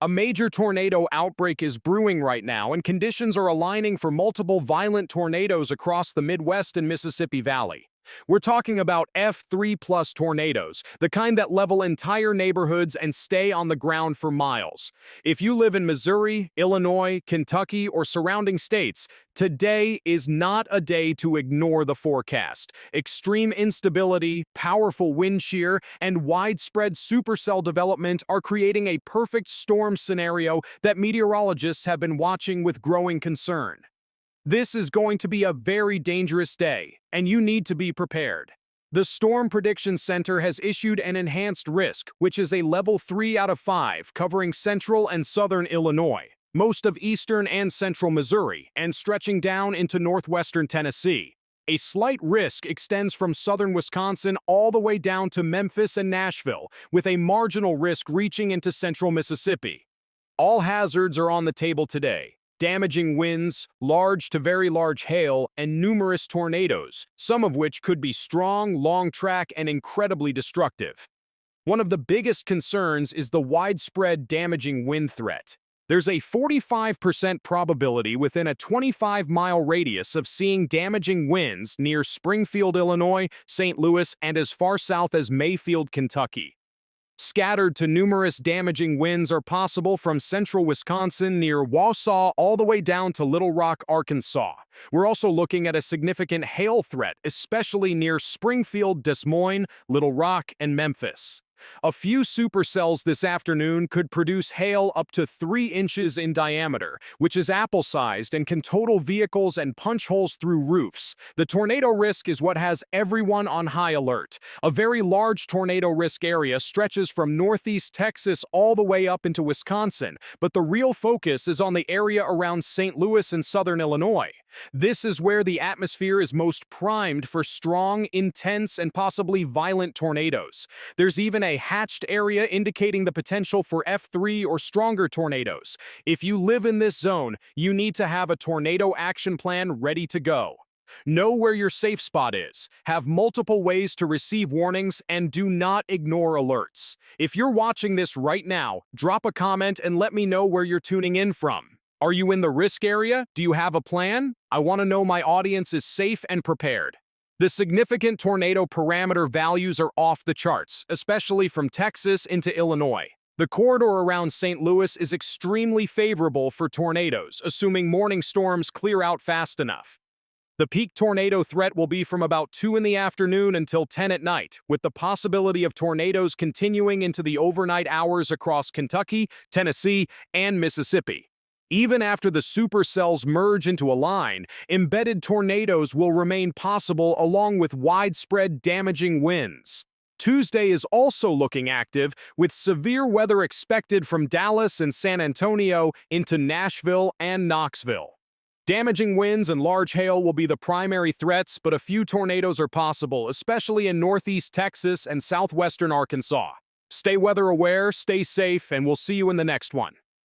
A major tornado outbreak is brewing right now, and conditions are aligning for multiple violent tornadoes across the Midwest and Mississippi Valley. We're talking about F3 plus tornadoes, the kind that level entire neighborhoods and stay on the ground for miles. If you live in Missouri, Illinois, Kentucky, or surrounding states, today is not a day to ignore the forecast. Extreme instability, powerful wind shear, and widespread supercell development are creating a perfect storm scenario that meteorologists have been watching with growing concern. This is going to be a very dangerous day, and you need to be prepared. The Storm Prediction Center has issued an enhanced risk, which is a level 3 out of 5, covering central and southern Illinois, most of eastern and central Missouri, and stretching down into northwestern Tennessee. A slight risk extends from southern Wisconsin all the way down to Memphis and Nashville, with a marginal risk reaching into central Mississippi. All hazards are on the table today. Damaging winds, large to very large hail, and numerous tornadoes, some of which could be strong, long-track, and incredibly destructive. One of the biggest concerns is the widespread damaging wind threat. There's a 45% probability within a 25-mile radius of seeing damaging winds near Springfield, Illinois, St. Louis, and as far south as Mayfield, Kentucky. Scattered to numerous damaging winds are possible from central Wisconsin near Wausau all the way down to Little Rock, Arkansas. We're also looking at a significant hail threat, especially near Springfield, Des Moines, Little Rock, and Memphis. A few supercells this afternoon could produce hail up to 3 inches in diameter, which is apple-sized and can total vehicles and punch holes through roofs. The tornado risk is what has everyone on high alert. A very large tornado risk area stretches from northeast Texas all the way up into Wisconsin, but the real focus is on the area around St. Louis and southern Illinois. This is where the atmosphere is most primed for strong, intense, and possibly violent tornadoes. There's even a hatched area indicating the potential for F3 or stronger tornadoes. If you live in this zone, you need to have a tornado action plan ready to go. Know where your safe spot is, have multiple ways to receive warnings, and do not ignore alerts. If you're watching this right now, drop a comment and let me know where you're tuning in from. Are you in the risk area? Do you have a plan? I want to know my audience is safe and prepared. The significant tornado parameter values are off the charts, especially from Texas into Illinois. The corridor around St. Louis is extremely favorable for tornadoes, assuming morning storms clear out fast enough. The peak tornado threat will be from about 2 in the afternoon until 10 at night, with the possibility of tornadoes continuing into the overnight hours across Kentucky, Tennessee, and Mississippi. Even after the supercells merge into a line, embedded tornadoes will remain possible along with widespread damaging winds. Tuesday is also looking active, with severe weather expected from Dallas and San Antonio into Nashville and Knoxville. Damaging winds and large hail will be the primary threats, but a few tornadoes are possible, especially in northeast Texas and southwestern Arkansas. Stay weather aware, stay safe, and we'll see you in the next one.